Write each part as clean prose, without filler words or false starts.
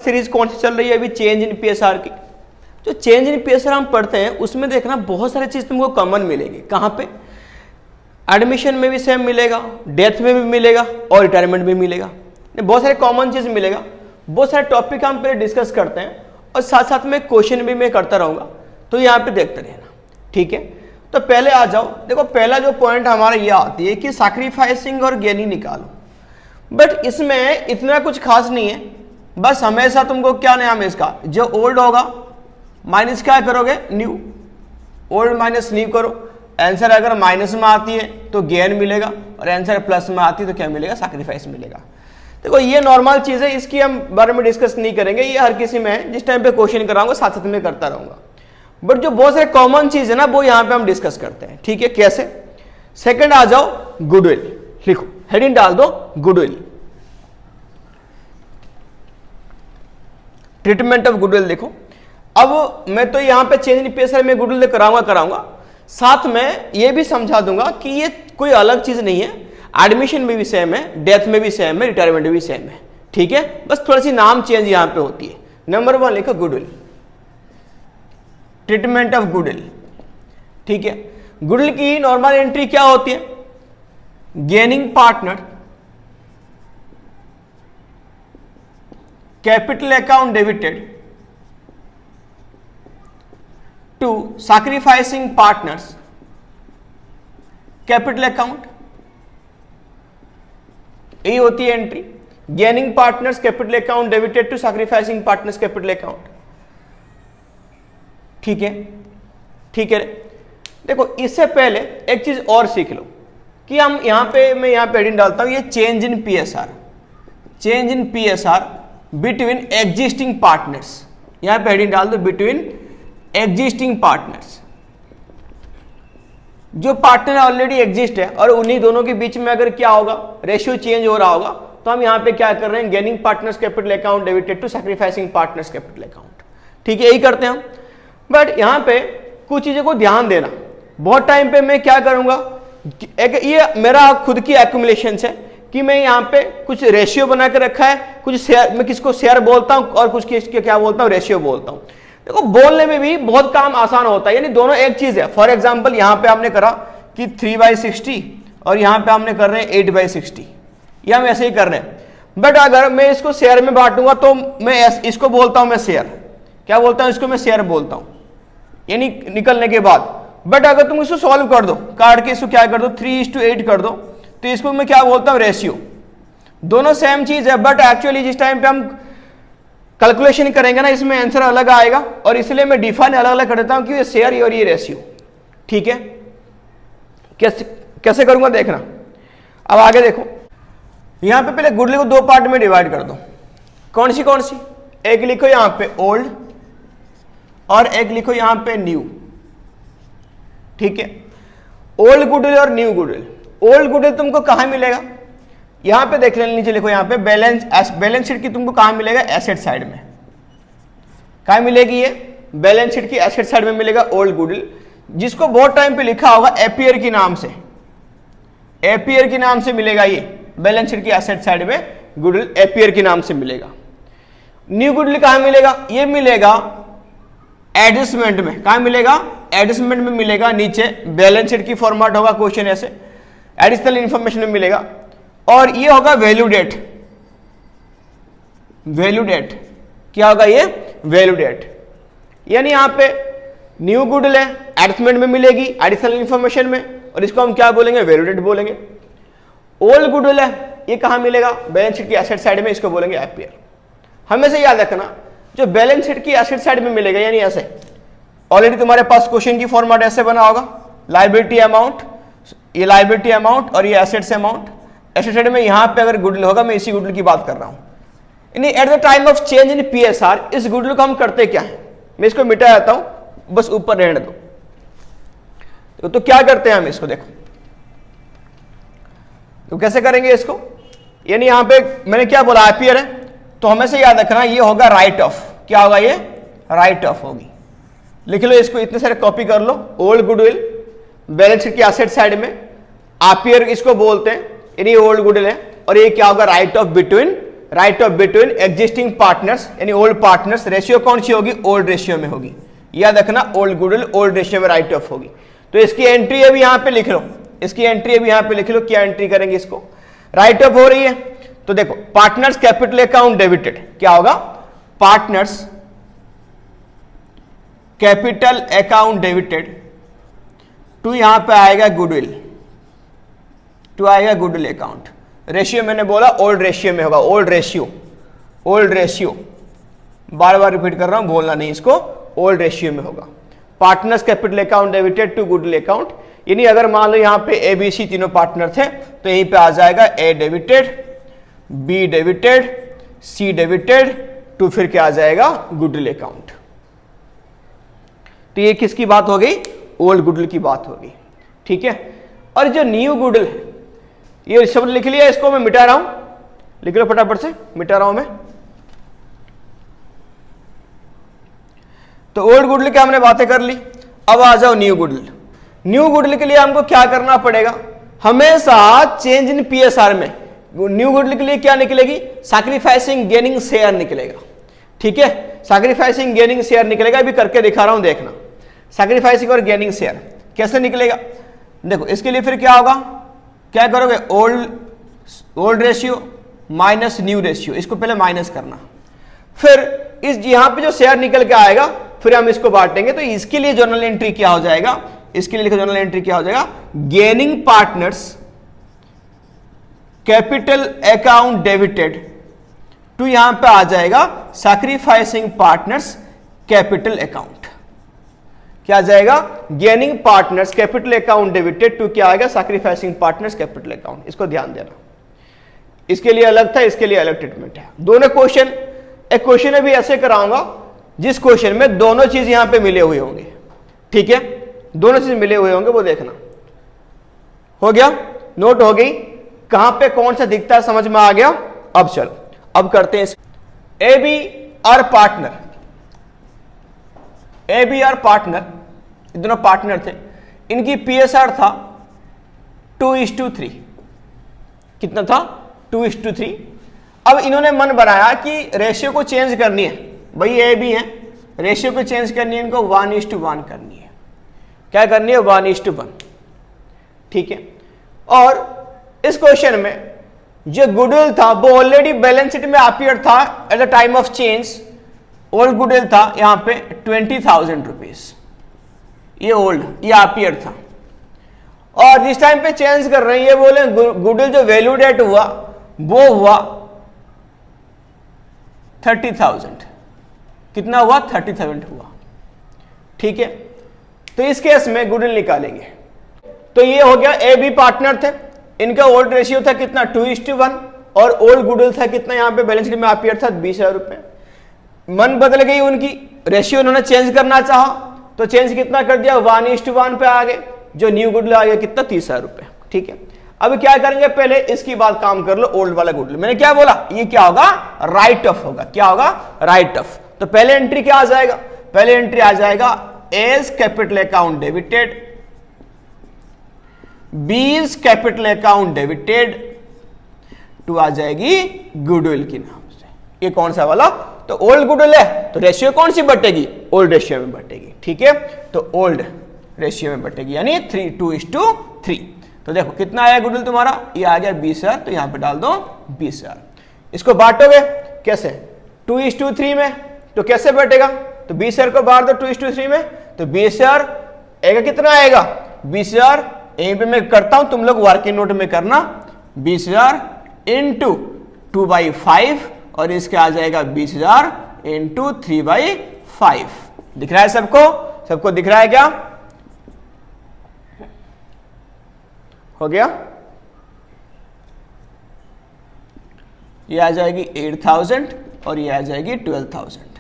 Series कौन सी चल रही है अभी, चेंज इन पीएसआर की। जो चेंज इन पीएसआर हम पढ़ते हैं उसमें देखना बहुत सारी चीज तुमको कॉमन मिलेगी। कहाँ पे? एडमिशन में भी सेम मिलेगा, डेथ में भी मिलेगा और रिटायरमेंट में मिलेगा। बहुत सारे कॉमन चीज मिलेगा। बहुत सारे टॉपिक हम पहले डिस्कस करते हैं और साथ साथ में क्वेश्चन भी मैं करता रहूंगा, तो यहाँ पे देखते रहना, ठीक है। तो पहले आ जाओ, देखो पहला जो पॉइंट हमारा ये आती है कि सैक्रिफाइसिंग और गेनिंग निकालो। बट इसमें इतना कुछ खास नहीं है, बस हमेशा तुमको क्या नाम है इसका, जो ओल्ड होगा माइनस क्या करोगे, न्यू। ओल्ड माइनस न्यू करो, आंसर अगर माइनस में आती है तो गेन मिलेगा और आंसर प्लस में आती है तो क्या मिलेगा, सैक्रिफाइस मिलेगा। देखो ये नॉर्मल चीज है, इसकी हम बारे में डिस्कस नहीं करेंगे, ये हर किसी में है। जिस टाइम पे क्वेश्चन कराऊंगा साथ साथ में करता रहूंगा। बट जो बहुत सारे कॉमन चीज है ना वो यहाँ पे हम डिस्कस करते हैं, ठीक है। कैसे? सेकंड आ जाओ, गुडविल लिखो, हेडिंग डाल दो गुडविल, ट्रीटमेंट ऑफ गुडविल। देखो अब मैं तो यहाँ पे चेंज इन पीएसआर में गुडविल कराऊंगा, साथ में ये भी समझा दूंगा कि ये कोई अलग चीज नहीं है, एडमिशन में भी सेम है, डेथ में भी सेम है, रिटायरमेंट में भी सेम है, ठीक है। बस थोड़ी सी नाम चेंज यहाँ पे होती है। नंबर 1 लिखो गुडविल, ट्रीटमेंट ऑफ गुडविल, ठीक है। गुडविल की नॉर्मल एंट्री क्या होती है, gaining partner, capital account debited to sacrificing partners, capital account, यही होती है entry. Gaining partners capital account debited to sacrificing partners capital account, ठीक है, ठीक है। देखो इससे पहले एक चीज और सीख लो कि हम यहां पे, मैं यहां पे हेडिंग डालता हूं, ये change in PSR, change in PSR between existing partners. यहां पे हेडिंग डाल दो बिटवीन एग्जिस्टिंग पार्टनर्स। जो पार्टनर ऑलरेडी एग्जिस्ट है और उन्हीं दोनों के बीच में अगर क्या होगा, रेशियो चेंज हो रहा होगा, तो हम यहां पे क्या कर रहे हैं, gaining partners capital account debited to sacrificing partners capital account, ठीक है, यही करते हैं हम। बट यहां पे कुछ चीजों को ध्यान देना। बहुत टाइम पे मैं क्या करूंगा, एक ये मेरा खुद की एक्यूमुलेशन है कि मैं यहाँ पे कुछ रेशियो बना के रखा है, कुछ शेयर, मैं किसको शेयर बोलता हूं और कुछ किसके क्या बोलता हूं, रेशियो बोलता हूं। देखो बोलने में भी बहुत काम आसान होता है, यानी दोनों एक चीज है। फॉर एग्जांपल यहां पे हमने करा कि 3/60 और यहां पे हमने कर रहे हैं 8/60, या हम ऐसे ही कर रहे हैं। बट अगर मैं इसको शेयर में बांटूंगा तो मैं इसको बोलता हूं, मैं शेयर, क्या बोलता हूं इसको, मैं शेयर बोलता हूं, यानी निकलने के बाद। बट अगर तुम इसको सॉल्व कर दो, काट के इसको क्या कर दो, 3:8 कर दो, तो इसको मैं क्या बोलता हूं, रेशियो। दोनों सेम चीज है, बट एक्चुअली जिस टाइम पे हम कैलकुलेशन करेंगे ना, इसमें आंसर अलग आएगा, और इसलिए मैं डिफाइन अलग अलग कर देता हूं कि ये शेयर और ये रेशियो, ठीक है। कैसे करूंगा देखना। अब आगे देखो, यहां पे पहले गुडविल को दो पार्ट में डिवाइड कर दो। कौन सी कौन सी? एक लिखो यहां पे ओल्ड और एक लिखो यहां पे न्यू, ठीक है। ओल्ड गुडविल और न्यू गुडविल। ओल्ड गुडविल तुमको कहां मिलेगा, यहां पे देख लेना, नीचे लिखो यहां पे बैलेंस शीट की तुमको कहां मिलेगा, एसेट साइड में। कहां मिलेगी ये, बैलेंस शीट की एसेट साइड में मिलेगा ओल्ड गुडविल, जिसको बहुत टाइम पे लिखा होगा एपियर के नाम से, एपियर के नाम से मिलेगा ये बैलेंस शीट की एसेट साइड में गुडविल एपियर के नाम से मिलेगा। न्यू गुडविल कहां मिलेगा, ये मिलेगा एडजस्टमेंट में। कहां मिलेगा, एडजस्टमेंट में मिलेगा, नीचे बैलेंस शीट की फॉर्मेट होगा क्वेश्चन ऐसे, एडिशनल इंफॉर्मेशन में मिलेगा। और ये होगा वैल्यू डेट, वैल्यू डेट क्या होगा, ये वैल्यू डेट। यानी यहां पे न्यू गुडविल है, एडजस्टमेंट में मिलेगी, एडिशनल इंफॉर्मेशन में, और इसको हम क्या बोलेंगे, वैल्यू डेट बोलेंगे। ओल्ड गुडविल है, ये कहां मिलेगा, बैलेंस शीट की एसेट साइड में, इसको बोलेंगे एपियर। हमेशा याद रखना, जो बैलेंस शीट की एसेट साइड में मिलेगा, यानी ऐसे, ऑलरेडी तुम्हारे पास क्वेश्चन की फॉर्मेट ऐसे बना होगा, लायबिलिटी अमाउंट, ये लायबिलिटी अमाउंट और ये एसेट्स अमाउंट। एसेट साइड में यहां पे अगर गुडविल होगा, मैं इसी गुडविल की बात कर रहा हूं। यानी at the time of change in PSR, इस गुडविल को हम करते क्या है, मैं इसको मिटा देता हूं, बस ऊपर रहने दो। तो क्या करते हैं हम इसको, देखो तो कैसे करेंगे इसको। यानी यहां पे मैंने क्या बोला, एपियर है, तो हमेशा याद रखना ये होगा राइट ऑफ। क्या होगा, ये राइट ऑफ होगी। लिख लो इसको, इतने सारे कॉपी कर लो। ओल्ड गुडविल बैलेंस शीट की एसेट साइड में, एपियर इसको बोलते हैं, यानी ओल्ड गुडविल है, और ये क्या होगा, right of between right of between existing partners यानी ओल्ड पार्टनर्स, रेशियो कौन सी होगी, ओल्ड रेशियो में होगी। याद रखना ओल्ड गुडविल ओल्ड रेशियो में राइट ऑफ होगी। तो इसकी एंट्री अभी यहां पे लिख लो, इसकी एंट्री अभी यहां पे लिख लो, क्या एंट्री करेंगे इसको, राइट ऑफ हो रही है। तो देखो पार्टनर्स कैपिटल अकाउंट डेबिटेड क्या होगा, partners capital account debited to यहां पे आएगा गुडविल, टू आएगा गुडविल अकाउंट। रेशियो मैंने बोला ओल्ड रेशियो में होगा, ओल्ड रेशियो, ओल्ड रेशियो, बार बार रिपीट कर रहा हूं, भूलना नहीं इसको, ओल्ड रेशियो में होगा। Partners capital account debited to goodwill account, यानी अगर मान लो यहां पे ए बी सी तीनों पार्टनर थे तो यहीं पे आ जाएगा A debited, B debited, C debited to फिर क्या आ जाएगा गुडविल अकाउंट। तो ये किसकी बात हो गई, ओल्ड गुडविल की बात हो गई, ठीक है। और जो न्यू गुडविल है ये शब्द लिख लिया, इसको मैं मिटा रहा हूं, लिख लो फटाफट से, मिटा रहा हूं मैं। तो ओल्ड गुडविल की हमने बातें कर ली, अब आ जाओ न्यू गुडविल। न्यू गुडविल के लिए हमको क्या करना पड़ेगा, हमेशा चेंज इन पीएसआर में न्यू गुडविल के लिए क्या निकलेगी, सैक्रिफाइसिंग गेनिंग शेयर निकलेगा, ठीक है। सैक्रिफाइसिंग गेनिंग शेयर निकलेगा, अभी करके दिखा रहा हूं, देखना सैक्रिफाइसिंग और गेनिंग शेयर कैसे निकलेगा। देखो इसके लिए फिर क्या होगा, क्या करोगे, old ratio minus new ratio, इसको पहले माइनस करना, फिर इस यहां पे जो शेयर निकल के आएगा फिर हम इसको बांटेंगे। तो इसके लिए जर्नल एंट्री क्या हो जाएगा, इसके लिए लिखो जर्नल एंट्री क्या हो जाएगा, gaining partners capital account debited to यहां पे आ जाएगा सैक्रिफाइसिंग पार्टनर्स कैपिटल अकाउंट, क्या आ जाएगा, gaining partners capital account debited to क्या आएगा, सैक्रिफाइसिंग पार्टनर्स कैपिटल अकाउंट। इसको ध्यान देना, इसके लिए अलग था, इसके लिए अलग ट्रीटमेंट है। दोनों क्वेश्चन, एक क्वेश्चन अभी ऐसे कराऊंगा जिस क्वेश्चन में दोनों चीज यहां पे मिले हुए होंगे, ठीक है, दोनों चीज मिले हुए होंगे, वो देखना। हो गया, नोट हो गई, कहां पे कौन सा दिखता है समझ में आ गया। अब चलो अब करते हैं, A B are partner, A B are partner, दोनों पार्टनर थे, इनकी पीएसआर था 2:3, कितना था 2:3। अब इन्होंने मन बनाया कि रेशियो को चेंज करनी है, भाई ए बी है, रेशियो को चेंज करनी है, इनको 1:1 करनी है, क्या करनी है 1:1, ठीक है। और इस क्वेश्चन में जो गुडविल था वो ऑलरेडी बैलेंस शीट में अपीयर था at the time of change, old goodwill था यहां पे 20,000 रुपीज, ये ओल्ड, ये अपीयर था। और जिस टाइम पे चेंज कर रहे हैं ये बोले गुडविल जो वैल्यू डेट हुआ वो हुआ 30,000, कितना हुआ 30,000 हुआ, ठीक है। तो इस केस में गुडविल निकालेंगे। तो ये हो गया, ए बी पार्टनर थे, इनका ओल्ड रेशियो था कितना 2:1 और ओल्ड गुडविल था कितना, यहां पे बैलेंस शीट में अपीयर था 20,000 रुपए। मन बदल गई उनकी, रेशियो उन्होंने चेंज करना चाहा तो चेंज कितना कर दिया 1:1 पे आ गए, जो न्यू गुडविल आ गया कितना 30,000 रुपए, ठीक है। अब क्या करेंगे, पहले इसकी बात काम कर लो, ओल्ड वाला गुडविल। मैंने क्या बोला, ये क्या होगा, राइट ऑफ होगा, क्या होगा, राइट ऑफ। तो पहले एंट्री क्या आ जाएगा, पहले एंट्री आ जाएगा as capital account debited, B's capital account debited to आ जाएगी गुडविल के नाम से। ये कौन सा वाला, तो ओल्ड गुडविल है तो रेशियो कौन सी बटेगी, ओल्ड रेशियो में बटेगी, ठीक है। तो ओल्ड रेशियो में बटेगी यानी 2:3। तो देखो कितना आया गुडविल तुम्हारा, ये आ गया 20,000, तो यहां पे डाल दो 20,000। इसको बांटोगे कैसे, 2:3 में, तो कैसे बटेगा, तो 20,000 को बांट दो 2:3 में, तो 20,000 आएगा, कितना आएगा 20,000, यहीं पे मैं करता हूं, तुम लोग वर्किंग नोट में करना, 20,000 इंटू 2/5 और इसके आ जाएगा 20,000 इंटू 3/5। दिख रहा है सबको, सबको दिख रहा है क्या, हो गया। ये आ जाएगी 8,000 और ये आ जाएगी 12,000,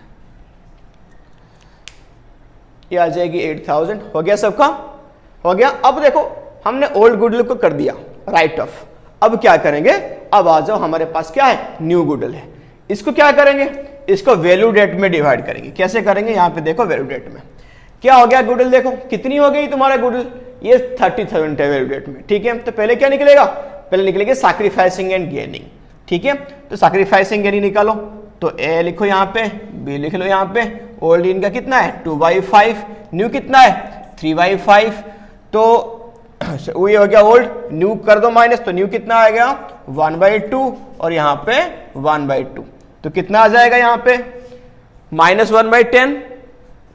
ये आ जाएगी 8,000। हो गया सबका, हो गया। अब देखो हमने ओल्ड गुडविल को कर दिया राइट ऑफ, अब क्या करेंगे, अब आ जाओ हमारे पास क्या है, न्यू गुडविल है। इसको क्या करेंगे, इसको वैल्यू डेट में डिवाइड करेंगे। कैसे करेंगे, यहां पे देखो वैल्यू डेट में क्या हो गया गुडविल, देखो कितनी हो गई तुम्हारा गुडविल, ये 30,000 है वैल्यू डेट में, ठीक है। तो पहले क्या निकलेगा, पहले निकलेगी सैक्रिफाइसिंग एंड गेनिंग, ठीक है, तो सैक्रिफाइसिंग गेनिंग निकालो, तो ए लिखो यहाँ पे, बी लिख लो यहाँ पे, ओल्ड इन का कितना है 2/5, न्यू कितना है 3/5, तो वही हो गया ओल्ड, न्यू कर दो माइनस, तो न्यू कितना आएगा 1/2 और यहाँ पे 1/2, तो कितना आ जाएगा यहाँ पे -1/10,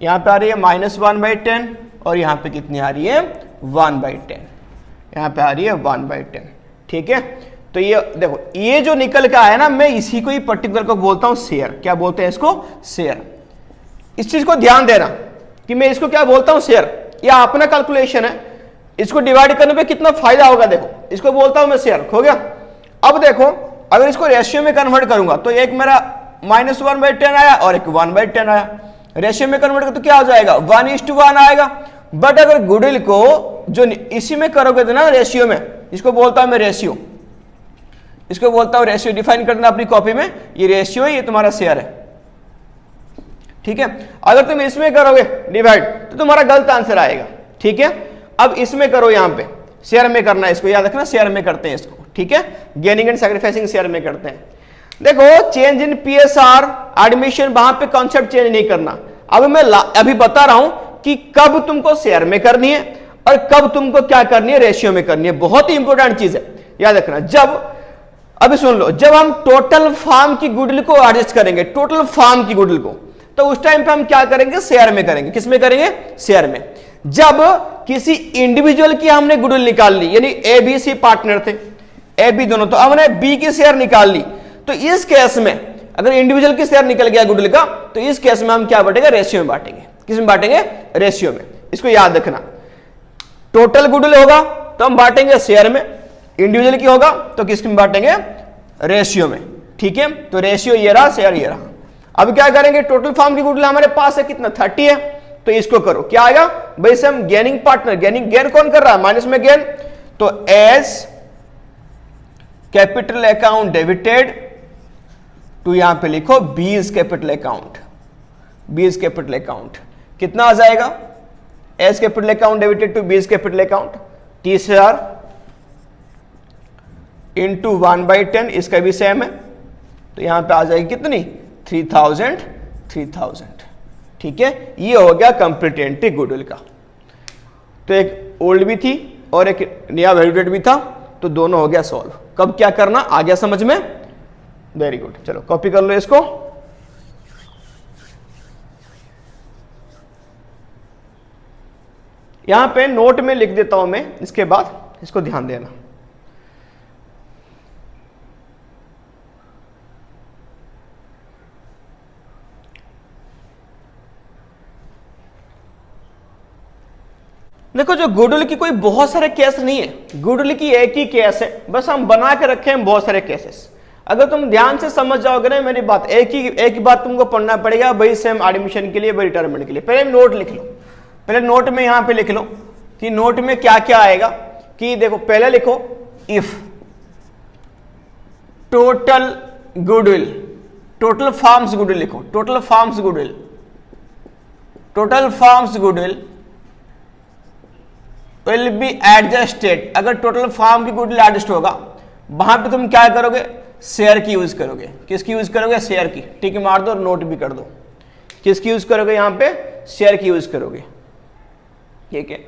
यहाँ पे आ रही है -1/10 और यहाँ पे कितनी आ रही है 1/10, यहाँ पे आ रही है 1/10, ठीक है। तो ये देखो ये जो निकल का है ना, मैं इसी को ही पर्टिकुलर को बोलता हूं शेयर, क्या बोलते हैं इसको शेयर। इस चीज को ध्यान देना कि मैं इसको क्या बोलता हूं शेयर, ये अपना कैलकुलेशन है, इसको डिवाइड करने पे कितना फायदा होगा, देखो इसको बोलता हूं मैं शेयर, हो गया। अब देखो अगर इसको रेशियो में कन्वर्ट करूंगा तो एक मेरा -1/10 आया और एक 1/10 आया, रेशियो में कन्वर्ट कर तो क्या हो जाएगा 1:1 आएगा। बट अगर गुडविल को जो इसी में करोगे तो ना रेशियो में, इसको बोलता हूं मैं रेशियो, इसको बोलता हूं रेशियो, डिफाइन करना अपनी कॉपी में, ये रेशियो है, ये तुम्हारा शेयर है, ठीक है। अगर तुम इसमें करोगे डिवाइड तो तुम्हारा गलत आंसर आएगा, ठीक है। अब इसमें करो, यहां पे शेयर में करना है, इसको याद रखना, शेयर में करते हैं इसको, ठीक है, गेनिंग एंड सैक्रिफाइसिंग शेयर में करते हैं। देखो चेंज इन पीएसआर एडमिशन, वहां पे कॉन्सेप्ट चेंज नहीं करना। अब मैं अभी बता रहा हूं कि कब तुमको शेयर में करनी है और कब तुमको क्या करनी है रेशियो में करनी है, बहुत ही इंपॉर्टेंट चीज है, याद रखना। जब अभी सुन लो, जब हम टोटल फार्म की गुडविल को एडजस्ट करेंगे, टोटल फार्म की गुडविल को, तो उस टाइम पे हम क्या करेंगे शेयर में करेंगे। किस में करेंगे शेयर में। जब किसी इंडिविजुअल की हमने गुडविल निकाल ली, यानी ए बी सी पार्टनर थे, ए बी दोनों, तो हमने बी की शेयर निकाल ली, तो इस केस में अगर इंडिविजुअल की शेयर निकल गया गुडविल का, तो इस केस में हम क्या बांटेंगे रेशियो में बांटेंगे। किस में बांटेंगे रेशियो में, इसको याद रखना। टोटल गुडविल होगा तो हम बांटेंगे शेयर में, इंडिविजुअल की होगा तो किस में बांटेंगे रेशियो में, ठीक है। तो रेशियो ये रहा, शेयर ये रहा। अब क्या करेंगे, टोटल फार्म की गुडविल हमारे पास है कितना 30 है, तो इसको करो, क्या आएगा भाई से हम गेनिंग पार्टनर, गेनिंग गेन कौन कर रहा है माइनस में गेन, तो A's capital account debited to यहां पे लिखो B's capital account, B's capital account कितना आ जाएगा, as capital account debited to B's capital account 30,000 into 1/10, इसका भी सेम है, तो यहां पे आ जाएगी कितनी 3,000, ठीक है। ये हो गया कंप्लीट एंट्री गुडविल का। तो एक ओल्ड भी थी और एक नया वैल्यूडेट भी था, तो दोनों हो गया सॉल्व। कब क्या करना आ गया समझ में, वेरी गुड। चलो कॉपी कर लो इसको, यहां पे नोट में लिख देता हूं मैं, इसके बाद इसको ध्यान देना। देखो जो गुडविल की कोई बहुत सारे केस नहीं है, गुडविल की एक ही केस है, बस हम बना के रखे हैं बहुत सारे केसेस। अगर तुम ध्यान से समझ जाओगे ना मेरी बात, एक ही बात तुमको पढ़ना पड़ेगा, वही सेम एडमिशन के लिए, वही रिटायरमेंट के लिए। पहले नोट लिख लो, पहले नोट में यहां पे लिख लो कि नोट में क्या क्या आएगा। कि देखो पहले लिखो if total goodwill, total firms goodwill लिखो, total firms goodwill, total firms goodwill will be adjusted. अगर टोटल फार्म की गुडविल एडजस्ट होगा, वहां पे तुम क्या करोगे शेयर की यूज करोगे। किसकी यूज करोगे शेयर की, टिक मार दो और नोट भी कर दो, किसकी यूज करोगे यहां पे शेयर की यूज करोगे, ठीक है।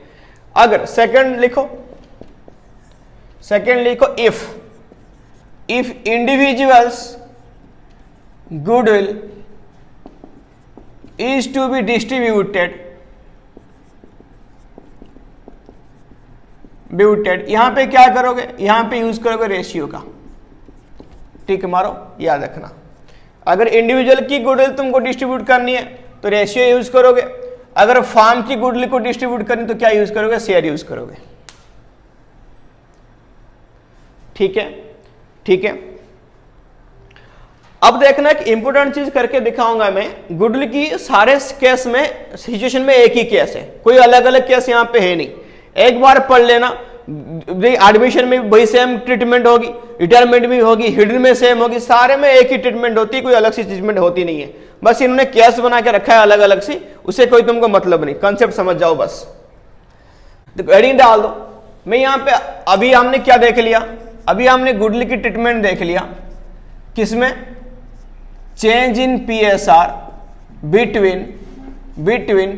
अगर सेकंड लिखो, सेकंड लिखो if individuals goodwill is to be distributed, यहां पे क्या करोगे, यहां पे यूज करोगे रेशियो का, टिक मारो, याद रखना। अगर इंडिविजुअल की गुडविल तुमको डिस्ट्रीब्यूट करनी है तो रेशियो यूज करोगे, अगर फार्म की गुडविल को डिस्ट्रीब्यूट करनी तो क्या यूज करोगे शेयर यूज करोगे, ठीक है, ठीक है। अब देखना एक इंपॉर्टेंट चीज करके दिखाऊंगा मैं, गुडविल की सारे केस में सिचुएशन में एक ही केस है, कोई अलग अलग केस यहां पे है नहीं। एक बार पढ़ लेना, एडमिशन में वही सेम ट्रीटमेंट होगी, रिटायरमेंट में होगी, हिडन में सेम होगी, सारे में एक ही ट्रीटमेंट होती है, कोई अलग सी ट्रीटमेंट होती नहीं है। बस इन्होंने केस बना के रखा है अलग अलग सी, उससे कोई तुमको मतलब नहीं, कंसेप्ट समझ जाओ बस। तो हेडिंग डाल दो। मैं यहाँ पे अभी हमने क्या देख लिया, अभी हमने गुडविल की ट्रीटमेंट देख लिया, किसमें? Change in PSR between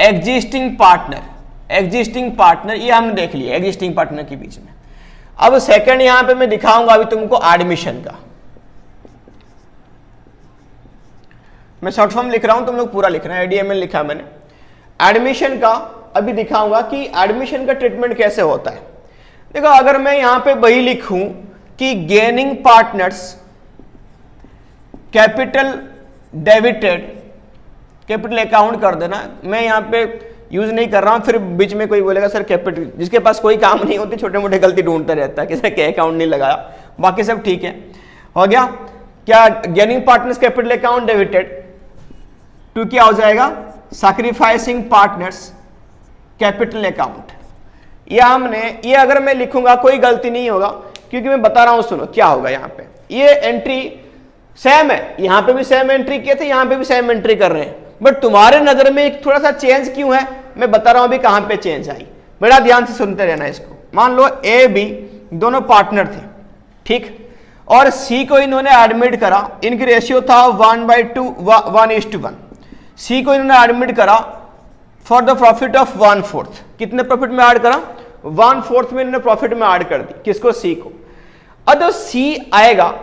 existing partner, ये हमने देख लिया एग्जिस्टिंग पार्टनर के बीच में। अब सेकंड यहां पे मैं दिखाऊंगा अभी तुमको एडमिशन का, मैं शॉर्ट फॉर्म लिख रहा हूं, तुम लोग पूरा लिखना है, ADML लिखा है मैंने। एडमिशन का अभी दिखाऊंगा कि एडमिशन का ट्रीटमेंट कैसे होता है। देखो अगर मैं यहां पे वही लिखूं कि gaining partners capital debited, capital account कर देना, मैं यहां पे यूज नहीं कर रहा हूं, फिर बीच में कोई बोलेगा सर कैपिटल, जिसके पास कोई काम नहीं होती छोटे मोटे गलती ढूंढता रहता है कि सर क्या अकाउंट नहीं लगाया, बाकी सब ठीक है। हो गया क्या? Gaining partners capital account debited to क्या हो जाएगा? Sacrificing partners capital account. ये अगर मैं लिखूंगा कोई गलती नहीं होगा, क्योंकि मैं बता रहा हूं, सुनो क्या होगा। यहां पे ये एंट्री सेम है, यहां पे भी सेम एंट्री किए थे, यहां पे भी सेम एंट्री कर रहे हैं, बट तुम्हारे नजर में एक थोड़ा सा चेंज क्यों है, मैं बता रहा हूं अभी कहां पे चेंज आई। बड़ा ध्यान से सुनते रहना इसको। मान लो A B दोनों पार्टनर थे, ठीक, और C को इन्होंने एडमिट करा, इनकी रेशियो था 1:1। C को इन्होंने एडमिट करा फॉर द प्रॉफिट ऑफ 1/4। कितने प्रॉफिट में ऐड करा? 1/4 में इन्होंने प्रॉफिट में ऐड कर दी। किसको? C को। अब तो C आएगा,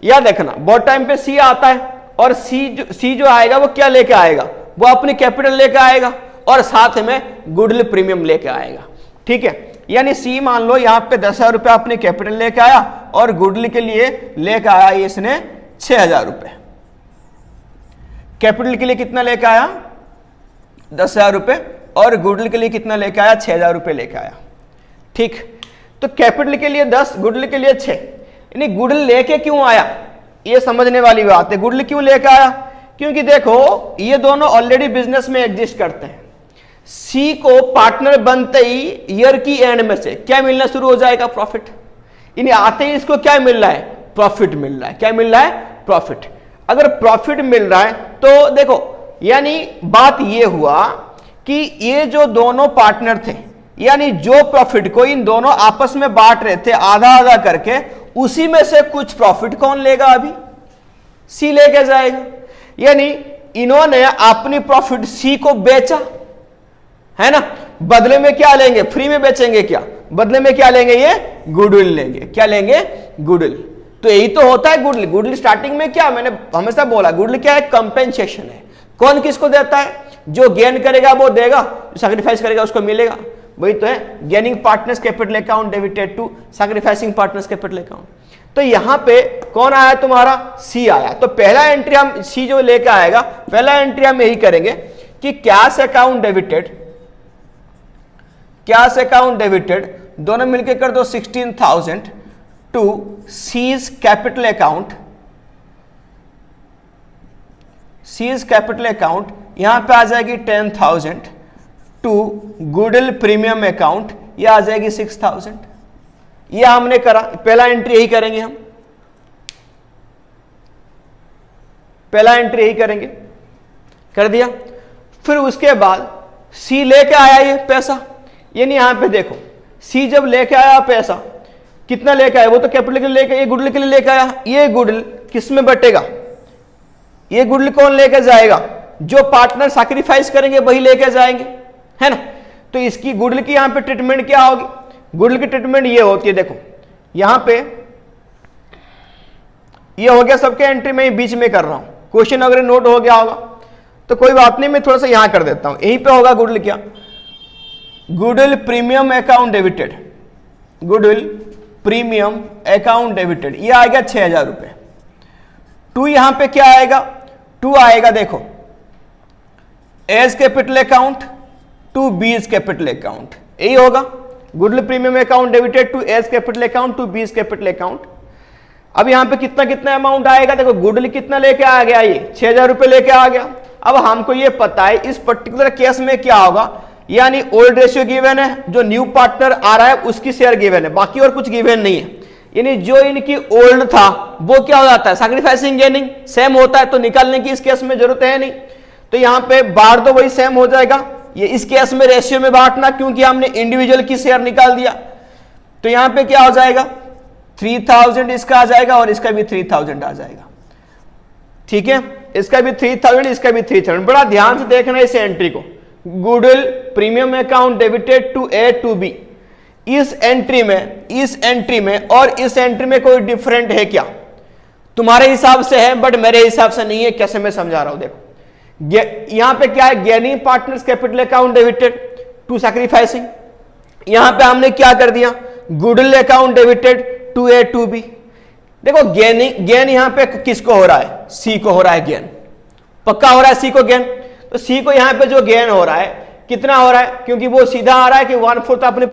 या देखना बहुत टाइम पे C आता है, और C जो आएगा वो क्या लेके आएगा? वो अपनी कैपिटल लेके आएगा और साथ में गुडविल प्रीमियम लेके आएगा, ठीक है। यानी C मान लो यहां पे 10,000 रुपए अपनी कैपिटल लेके आया और गुडविल के लिए लेके आया इसने 6,000 रुपए। कैपिटल के लिए कितना लेके आया? 10,000 रुपए, और गुडविल के लिए कितना लेके आया? 6,000 रुपए लेके आया, ठीक। तो कैपिटल के लिए 10, गुडविल के लिए 6। यानी गुडविल लेके क्यों आया, ये समझने वाली बात है। गुडविल क्यों लेके आया? क्योंकि देखो ये दोनों ऑलरेडी बिजनेस में एग्जिस्ट करते हैं। C को पार्टनर बनते ही ईयर की एंड में से क्या मिलना शुरू हो जाएगा? प्रॉफिट। यानी आते ही इसको क्या मिल रहा है? प्रॉफिट मिल रहा है। क्या मिल रहा है? प्रॉफिट। अगर प्रॉफिट मिल रहा है तो देखो, यानी बात ये हुआ कि ये जो दोनों पार्टनर थे, यानी जो प्रॉफिट को इन दोनों आपस में बांट रहे थे आधा आधा करके, उसी में से कुछ प्रॉफिट कौन लेगा? अभी C लेके जाएगा। यानी इन्होंने अपनी प्रॉफिट C को बेचा, है ना, बदले में क्या लेंगे? फ्री में बेचेंगे क्या? बदले में क्या लेंगे? ये गुडविल लेंगे। क्या लेंगे? गुडविल। तो यही तो होता है गुडविल। गुडविल स्टार्टिंग में क्या, मैंने हमेशा बोला गुडविल क्या है? कंपेंसेशन है। कौन किसको देता है? जो गेन करेगा वो देगा, जो सैक्रिफाइस करेगा उसको मिलेगा। वही तो है gaining partners capital account debited to sacrificing partners capital account. तो यहां पे कौन आया? तुम्हारा C आया। तो पहला एंट्री हम C जो लेकर आएगा, पहला एंट्री हम यही करेंगे कि कैश अकाउंट डेबिटेड दोनों मिलकर कर दो 16,000 टू C's कैपिटल अकाउंट, यहां पे आ जाएगी 10,000 टू गुडविल प्रीमियम अकाउंट, ये आ जाएगी 6,000। ये हमने करा, पहला एंट्री यही करेंगे हम, पहला एंट्री यही करेंगे, कर दिया। फिर उसके बाद C लेके आया ये पैसा, यानी यहां पे देखो C जब लेके आया पैसा, कितना लेके आया? वो तो कैपिटल के लिए लेके, ये गुडविल के लिए लेके आया। ये गुडविल किस में बटेगा? ये गुडविल कौन लेके जाएगा? जो पार्टनर सैक्रिफाइस करेंगे वही लेके जाएंगे, है ना। तो इसकी गुडविल की यहां पे ट्रीटमेंट क्या होगी? गुडविल की ट्रीटमेंट ये होती है, देखो यहां पे ये हो गया सबके एंट्री में बीच में कर रहा हूं। क्वेश्चन अगर नोट हो गया होगा तो कोई बात नहीं, मैं थोड़ा सा यहां कर देता हूं। यहीं पे होगा गुडविल क्या? Goodwill premium account debited, goodwill premium account debited, ये आएगा 6,000 रुपए। टू यहां पे क्या आएगा? टू आएगा देखो A's capital account to B's capital account, यही होगा goodwill premium account debited to A's capital account to B's capital account. अब यहां पे कितना कितना अमाउंट आएगा? देखो गुडविल कितना लेके आ गया? ये 6,000 रुपए लेके आ गया। अब हमको ये पता है इस पर्टिकुलर केस में क्या होगा, यानी ओल्ड रेशियो गिवन है, जो न्यू पार्टनर आ रहा है उसकी शेयर गिवन है, बाकी और कुछ गिवन नहीं है। यानी जो इनकी ओल्ड था वो क्या हो जाता है? सैक्रिफाइसिंग गेनिंग सेम होता है, तो निकालने की इस केस में जरूरत है नहीं। तो यहां पे बांट दो, वही सेम हो जाएगा। ये इस केस में रेशियो में बांटना, क्योंकि हमने इंडिविजुअल की शेयर निकाल दिया। तो यहां पे क्या हो जाएगा? 3,000 इसका आ जाएगा और इसका भी 3,000 आ जाएगा। ठीक है, इसका भी 3000, इसका भी 3000। बड़ा ध्यान से देखना इस एंट्री को, goodwill premium account debited to A to B. इस एंट्री में और इस एंट्री में कोई डिफरेंट है क्या? तुम्हारे हिसाब से है बट मेरे हिसाब से नहीं है। कैसे मैं समझा रहा हूं, देखो यहां पे क्या है, gaining partners capital account debited to sacrificing. यहां पे हमने क्या कर दिया, goodwill account debited to A to B. देखो गेन यहां पे किसको हो रहा है, सी को हो रहा है गेन, पक्का हो रहा है सी को गेन। तो सी को यहां पे जो गेन हो रहा है कितना हो रहा है, क्योंकि वो सीधा आ रहा है कि 1/4 अपने